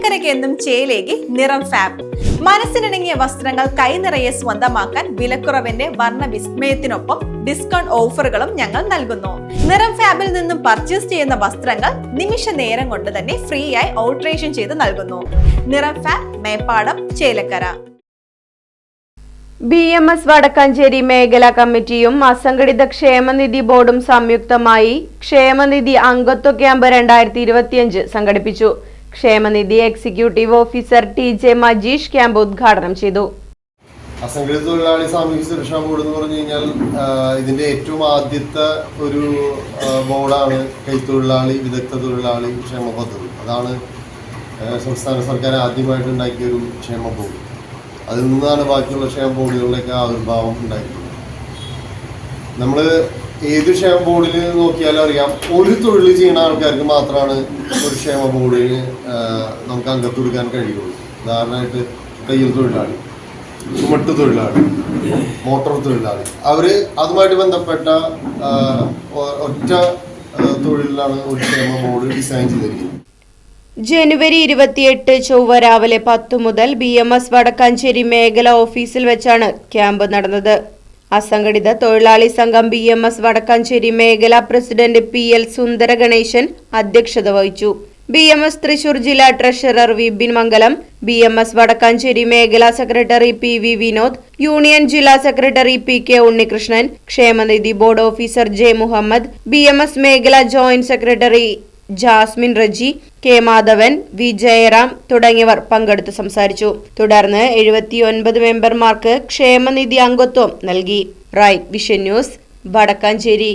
ചേലക്കരയ്ക്ക് എന്നും ചേലേക്ക് നിറം ഫാബ്. മനസ്സിനിണങ്ങിയ വസ്ത്രങ്ങൾ കൈനിറയെ സ്വന്തമാക്കാൻ വിലക്കുറവിന്റെ വർണ്ണ വിസ്മയത്തിനൊപ്പം ഡിസ്കൗണ്ട് ഓഫറുകളും ഞങ്ങൾ നൽകുന്നു. നിറം ഫാബിൽ നിന്നും പർച്ചേസ് ചെയ്യുന്ന വസ്ത്രങ്ങൾ നിമിഷ നേരം കൊണ്ട് തന്നെ ഫ്രീ ആയി ഓൾട്രേഷൻ ചെയ്ത് നൽകുന്നു. നിറം ഫാബ്, മേപ്പാടം, ചേലക്കര. BMS വടക്കാഞ്ചേരി മേഖലാ കമ്മിറ്റിയും അസംഘടിത ക്ഷേമനിധി ബോർഡും സംയുക്തമായി ക്ഷേമനിധി അംഗത്വ ക്യാമ്പ് 2025 സംഘടിപ്പിച്ചു. ക്ഷേമനിധി executive officer TJ Majeesh camp ഉദ്ഘാടനം ചെയ്തു. അസംഘടിത തൊഴിലാളി സാമൂഹിക സുരക്ഷാ ബോർഡ് എന്ന് പറഞ്ഞു കഴിഞ്ഞാൽ ഇതിന്റെ ഏറ്റവും ആദ്യത്തെ ഒരു ബോർഡാണ് കൈത്തൊഴിലാളി വിദഗ്ധ തൊഴിലാളി ക്ഷേമ പദ്ധതി. അതാണ് സംസ്ഥാന സർക്കാർ ആദ്യമായിട്ട് ഉണ്ടാക്കിയ ഒരു ക്ഷേമ ബോർഡ്. അതിൽ നിന്നാണ് ബാക്കിയുള്ള ക്ഷേമ ബോർഡുകളിലേക്ക് ആവിർഭാവം ഉണ്ടായിട്ടുള്ളത്. നമ്മൾ ഏത് ക്ഷേമ ബോർഡിൽ നോക്കിയാലും അറിയാം, ഒരു തൊഴിൽ ചെയ്യുന്ന ആൾക്കാർക്ക് മാത്രമാണ് ഒരു ക്ഷേമ ബോർഡിന് നമുക്ക് അംഗത്വം കൊടുക്കാൻ കഴിയുള്ളൂ. ഉദാഹരണമായിട്ട് തയ്യൽ തൊഴിലാളി, ചുമട്ട് തൊഴിലാളി, മോട്ടോർ തൊഴിലാളി, അവർ അതുമായിട്ട് ബന്ധപ്പെട്ട ഒറ്റ തൊഴിലിലാണ് ഒരു ക്ഷേമ ബോർഡ് ഡിസൈൻ ചെയ്തിരിക്കുന്നത്. ജനുവരി 28 ചൊവ്വ രാവിലെ 10 മുതൽ BMS വടക്കാഞ്ചേരി മേഖലാ ഓഫീസിൽ വെച്ചാണ് ക്യാമ്പ് നടന്നത്. അസംഘടിത തൊഴിലാളി സംഘം BMS വടക്കാഞ്ചേരി മേഖലാ പ്രസിഡന്റ് PL സുന്ദര ഗണേശൻ അധ്യക്ഷത വഹിച്ചു. BMS തൃശൂർ ജില്ലാ ട്രഷറർ വിപിൻ മംഗലം, BMS വടക്കാഞ്ചേരി മേഖലാ സെക്രട്ടറി PV വിനോദ്, യൂണിയൻ ജില്ലാ സെക്രട്ടറി PK ഉണ്ണികൃഷ്ണൻ, ക്ഷേമനിധി board officer J Muhammad, BMS മേഖലാ joint secretary Jasmin Reji, K Madhavan, V Jayaram തുടങ്ങിയവർ പങ്കെടുത്ത് സംസാരിച്ചു. തുടർന്ന് 79 മെമ്പർമാർക്ക് ക്ഷേമനിധി അംഗത്വം നൽകി. Right vision news, Vadakkanchery.